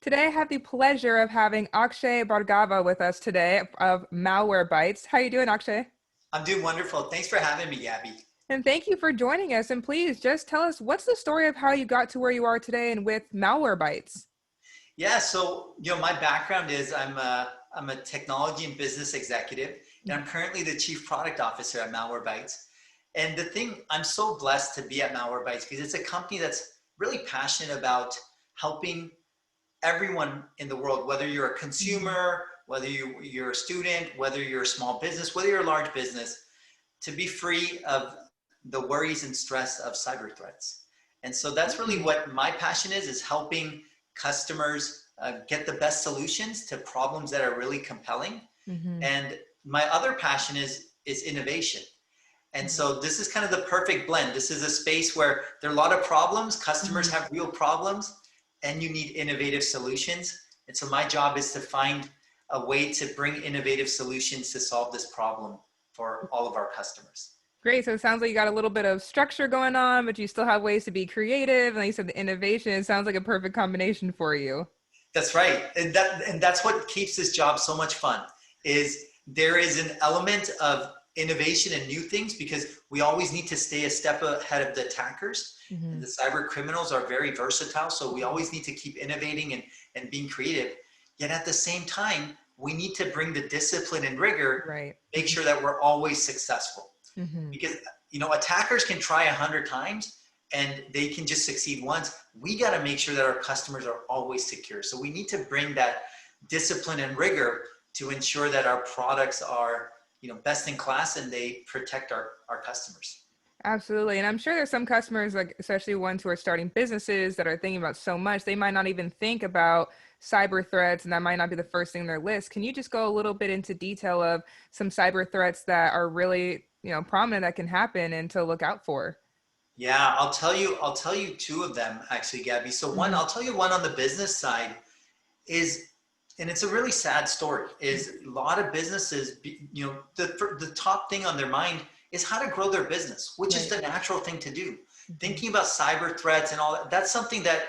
Today, I have the pleasure of having Akshay Bhargava with us today of Malwarebytes. How are you doing, Akshay? I'm doing wonderful. Thanks for having me, Gabby. And thank you for joining us. And please just tell us, what's the story of how you got to where you are today and with Malwarebytes? Yeah, so my background is I'm a technology and business executive, and I'm currently the chief product officer at Malwarebytes. And the thing, I'm so blessed to be at Malwarebytes because it's a company that's really passionate about helping everyone in the world, whether you're a consumer, whether you're a student, whether you're a small business, whether you're a large business, to be free of the worries and stress of cyber threats. And so that's really what my passion is helping customers get the best solutions to problems that are really compelling. Mm-hmm. And my other passion is innovation. And so this is kind of the perfect blend. This is a space where there are a lot of problems, customers have real problems, and you need innovative solutions. And so my job is to find a way to bring innovative solutions to solve this problem for all of our customers. Great. So it sounds like you got a little bit of structure going on, but you still have ways to be creative. And like you said, the innovation, it sounds like a perfect combination for you. That's right. And that's what keeps this job so much fun, is there is an element of innovation and new things because we always need to stay a step ahead of the attackers. And the cyber criminals are very versatile. So we always need to keep innovating and being creative. Yet at the same time, we need to bring the discipline and rigor, Right. make sure that we're always successful. Mm-hmm. Because attackers can try 100 times and they can just succeed once. We got to make sure that our customers are always secure. So we need to bring that discipline and rigor to ensure that our products are best in class and they protect our customers. Absolutely. And I'm sure there's some customers, like especially ones who are starting businesses that are thinking about so much, they might not even think about cyber threats, and that might not be the first thing on their list. Can you just go a little bit into detail of some cyber threats that are really, prominent that can happen and to look out for? Yeah, I'll tell you two of them actually, Gabby. So one, Mm-hmm. I'll tell you one on the business side is, and it's a really sad story, is a lot of businesses, the top thing on their mind is how to grow their business, which is Right. the natural thing to do. Mm-hmm. Thinking about cyber threats and all that, that's something that,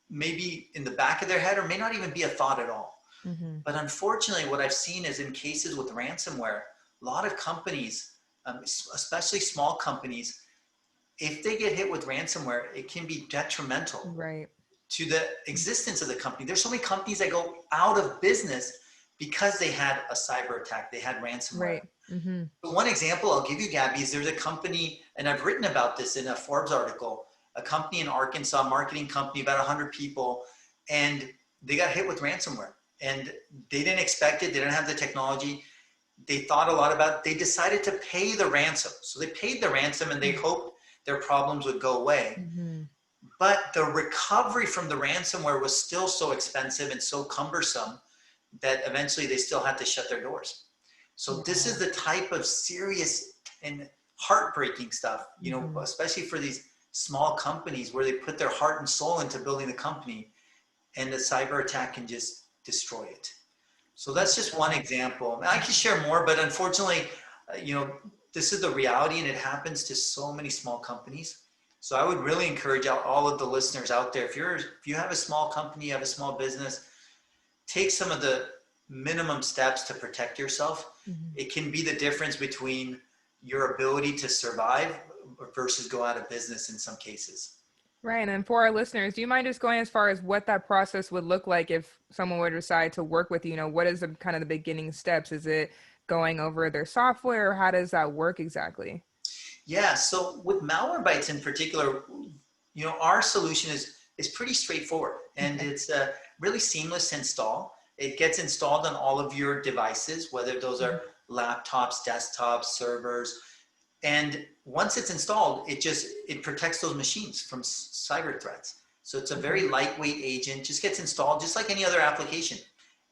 maybe in the back of their head or may not even be a thought at all. Mm-hmm. But unfortunately, what I've seen is in cases with ransomware, a lot of companies, especially small companies, if they get hit with ransomware, it can be detrimental Right. to the existence of the company. There's so many companies that go out of business because they had a cyber attack, they had ransomware. Right. Mm-hmm. But one example I'll give you, Gabby, is there's a company, and I've written about this in a Forbes article, a company in Arkansas, marketing company, about 100 people, and they got hit with ransomware. And they didn't expect it, they didn't have the technology. They thought a lot about it. They decided to pay the ransom. So they paid the ransom and they hoped their problems would go away. Mm-hmm. But the recovery from the ransomware was still so expensive and so cumbersome that eventually they still had to shut their doors. So this is the type of serious and heartbreaking stuff, especially for these small companies where they put their heart and soul into building the company, and the cyber attack can just destroy it. So that's just one example. I can share more, but unfortunately, this is the reality and it happens to so many small companies. So I would really encourage all of the listeners out there, if you have a small company, you have a small business, take some of the minimum steps to protect yourself. Mm-hmm. It can be the difference between your ability to survive versus go out of business in some cases. Right. And for our listeners, do you mind just going as far as what that process would look like if someone would decide to work with you? What is the kind of the beginning steps? Is it going over their software, or how does that work exactly? Yeah, so with Malwarebytes in particular, our solution is pretty straightforward and Okay. it's really seamless to install. It gets installed on all of your devices, whether those are laptops, desktops, servers. And once it's installed, it protects those machines from cyber threats. So it's a very Okay. lightweight agent, just gets installed just like any other application.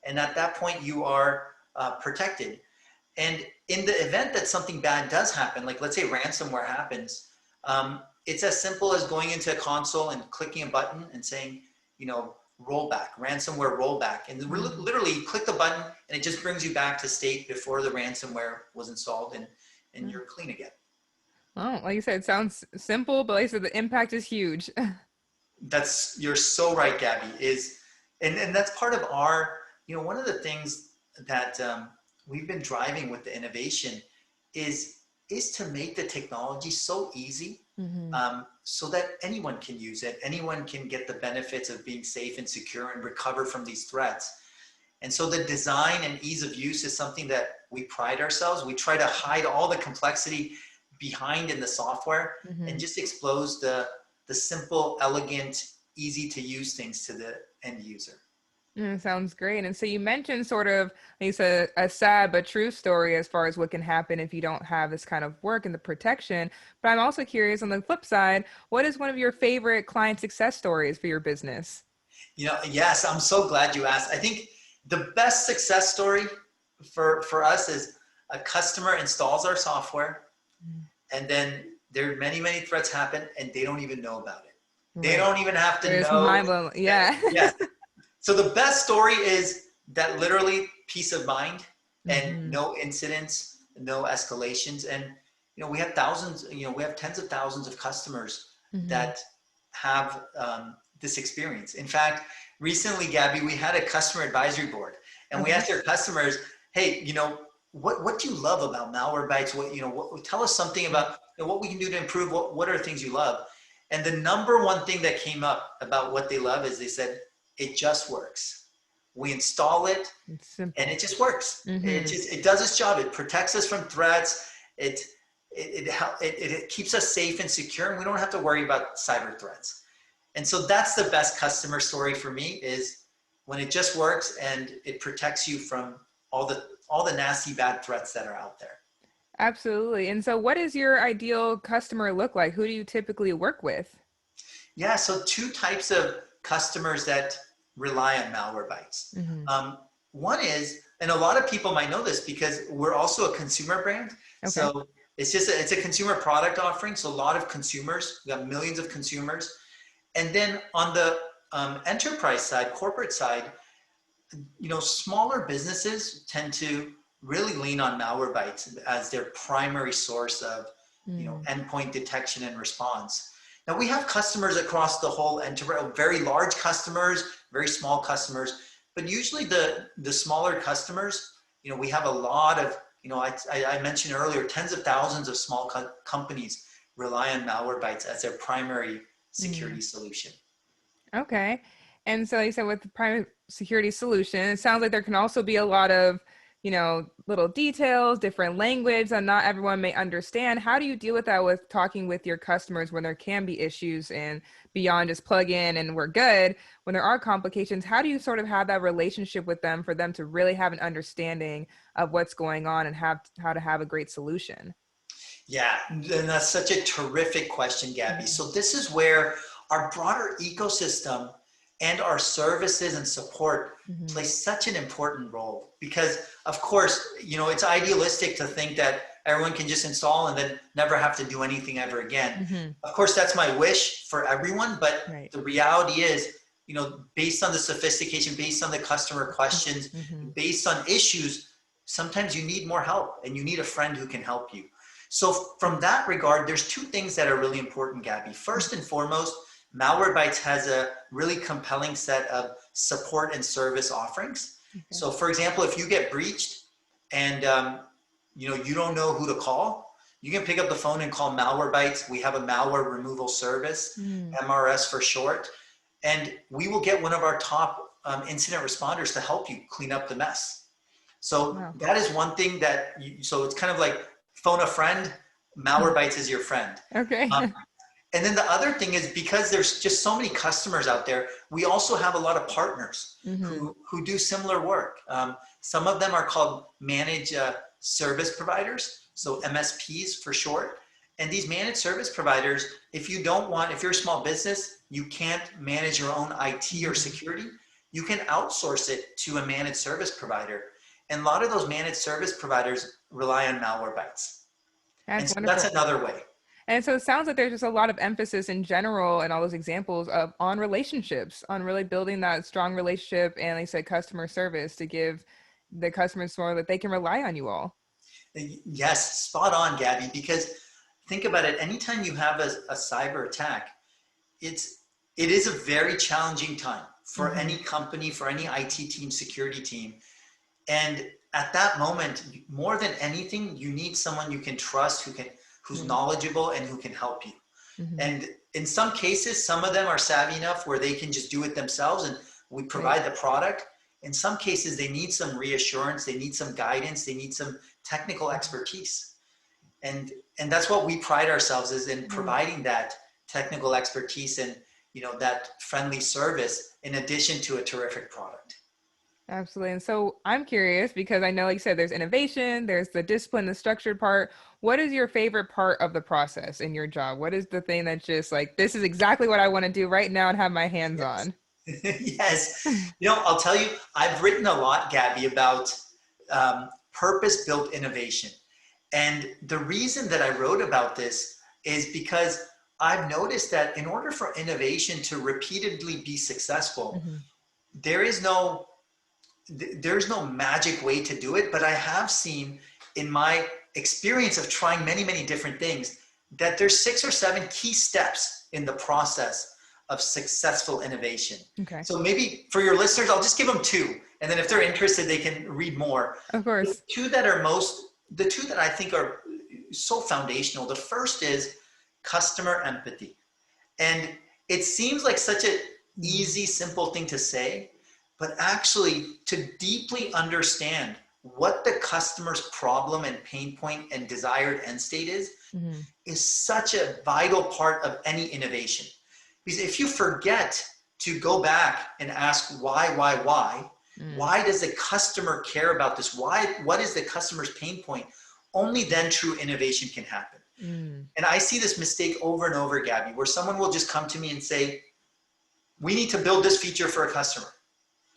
And at that point, you are protected. And in the event that something bad does happen, like let's say ransomware happens, it's as simple as going into a console and clicking a button and saying, rollback, ransomware rollback. And literally you click the button and it just brings you back to state before the ransomware was installed and you're clean again. Well, like you said, it sounds simple, but like I said, the impact is huge. You're so right, Gabby, And that's part of our, one of the things that we've been driving with the innovation is to make the technology so easy, so that anyone can use it. Anyone can get the benefits of being safe and secure and recover from these threats. And so the design and ease of use is something that we pride ourselves. We try to hide all the complexity behind in the software and just expose the simple, elegant, easy to use things to the end user. Sounds great. And so you mentioned sort of, it's a sad but true story as far as what can happen if you don't have this kind of work and the protection. But I'm also curious on the flip side, what is one of your favorite client success stories for your business? Yes, I'm so glad you asked. I think the best success story for us is a customer installs our software, and then there are many, many threats happen and they don't even know about it. They Right. don't even have to It's know. mind-blowing. Yeah. Yes. So the best story is that literally peace of mind and no incidents, no escalations. And, we have thousands, we have tens of thousands of customers that have this experience. In fact, recently, Gabby, we had a customer advisory board and we asked our customers, hey, what do you love about Malwarebytes? Tell us something about what we can do to improve. What are things you love? And the number one thing that came up about what they love is they said, it just works. We install it and it just works. It does its job. It protects us from threats. It keeps us safe and secure, and we don't have to worry about cyber threats. And so that's the best customer story for me, is when it just works and it protects you from all the nasty bad threats that are out there. Absolutely. And so what does your ideal customer look like? Who do you typically work with? Yeah, so two types of customers that rely on Malwarebytes. One is, and a lot of people might know this because we're also a consumer brand. Okay. So it's a consumer product offering. So a lot of consumers, we got millions of consumers. And then on the enterprise side, corporate side, smaller businesses tend to really lean on Malwarebytes as their primary source of, endpoint detection and response. Now we have customers across the whole enterprise, very large customers, very small customers, but usually the smaller customers, we have a lot of, I mentioned earlier, tens of thousands of small companies rely on Malwarebytes as their primary security solution. Okay. And so you said with the private security solution, it sounds like there can also be a lot of, little details, different language that not everyone may understand. How do you deal with that with talking with your customers when there can be issues and beyond just plug in and we're good? When there are complications, how do you sort of have that relationship with them for them to really have an understanding of what's going on and how to have a great solution? Yeah, and that's such a terrific question, Gabby. So this is where our broader ecosystem and our services and support play such an important role, because of course, it's idealistic to think that everyone can just install and then never have to do anything ever again. Of course, that's my wish for everyone, but the reality is, based on the sophistication, based on the customer questions, based on issues, sometimes you need more help and you need a friend who can help you. So from that regard, there's two things that are really important, Gabby. First and foremost, Malwarebytes has a really compelling set of support and service offerings. So for example, if you get breached and you don't know who to call, you can pick up the phone and call Malwarebytes. We have a malware removal service, MRS for short, and we will get one of our top incident responders to help you clean up the mess. So that is one thing that, so it's kind of like phone a friend, Malwarebytes is your friend. Okay. And then the other thing is, because there's just so many customers out there, we also have a lot of partners who do similar work. Some of them are called managed service providers, so MSPs for short. And these managed service providers, if you're a small business, you can't manage your own IT or security, you can outsource it to a managed service provider. And a lot of those managed service providers rely on Malwarebytes. And so that's another way. And so it sounds like there's just a lot of emphasis in general and all those examples on relationships, on really building that strong relationship and, like I said, customer service to give the customers more that they can rely on you all. Yes, spot on, Gabby, because think about it. Anytime you have a cyber attack, it is a very challenging time. for any company, for any IT team, security team. And at that moment, more than anything, you need someone you can trust, who's knowledgeable and who can help you. And in some cases, some of them are savvy enough where they can just do it themselves and we provide the product. In some cases, they need some reassurance, they need some guidance, they need some technical expertise. And that's what we pride ourselves is in providing that technical expertise and, you know, that friendly service in addition to a terrific product. Absolutely. And so I'm curious because I know, like you said, there's innovation, there's the discipline, the structured part. What is your favorite part of the process in your job? What is the thing that's just like, this is exactly what I want to do right now and have my hands on? Yes. You know, I'll tell you, I've written a lot, Gabby, about purpose-built innovation. And the reason that I wrote about this is because I've noticed that in order for innovation to repeatedly be successful, there's no magic way to do it, but I have seen in my experience of trying many, many different things that there's 6 or 7 key steps in the process of successful innovation. Okay. So maybe for your listeners, I'll just give them 2. And then if they're interested, they can read more. Of course. The two that I think are so foundational. The first is customer empathy. And it seems like such an easy, simple thing to say, but actually to deeply understand what the customer's problem and pain point and desired end state is such a vital part of any innovation. Because if you forget to go back and ask why does the customer care about this? What is the customer's pain point? Only then true innovation can happen. And I see this mistake over and over, Gabby, where someone will just come to me and say, we need to build this feature for a customer.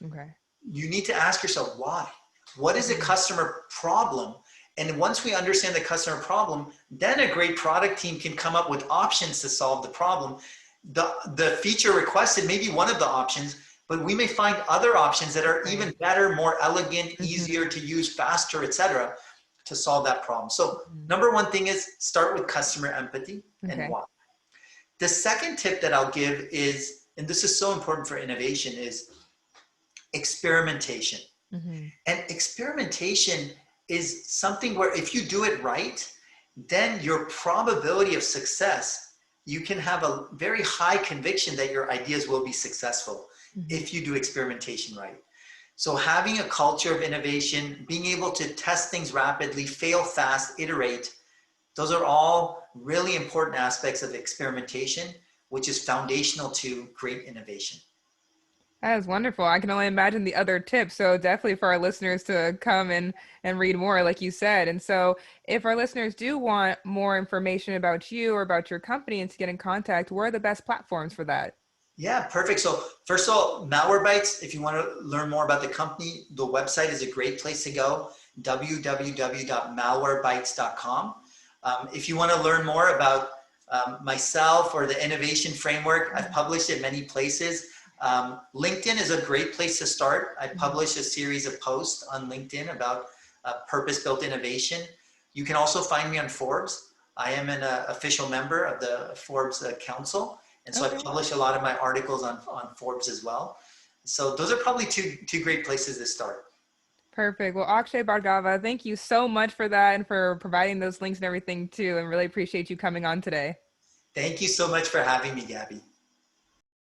Okay. You need to ask yourself why. What is the customer problem? And once we understand the customer problem, then a great product team can come up with options to solve the problem. The feature requested may be one of the options, but we may find other options that are even better, more elegant, easier to use, faster, etc., to solve that problem. So number one thing is start with customer empathy and why. The second tip that I'll give is, and this is so important for innovation, is experimentation. And experimentation is something where if you do it right, then your probability of success, you can have a very high conviction that your ideas will be successful if you do experimentation right. So having a culture of innovation, being able to test things rapidly, fail fast, iterate, those are all really important aspects of experimentation, which is foundational to great innovation. That is wonderful. I can only imagine the other tips. So definitely for our listeners to come and read more, like you said. And so if our listeners do want more information about you or about your company and to get in contact, where are the best platforms for that? Yeah, perfect. So first of all, Malwarebytes, if you want to learn more about the company, the website is a great place to go, www.malwarebytes.com. If you want to learn more about myself or the innovation framework, I've published it many places. LinkedIn is a great place to start. I publish a series of posts on LinkedIn about purpose-built innovation. You can also find me on Forbes. I am an official member of the Forbes Council. And so I publish a lot of my articles on Forbes as well. So those are probably two great places to start. Perfect. Well, Akshay Bhargava, thank you so much for that and for providing those links and everything too. And really appreciate you coming on today. Thank you so much for having me, Gabby.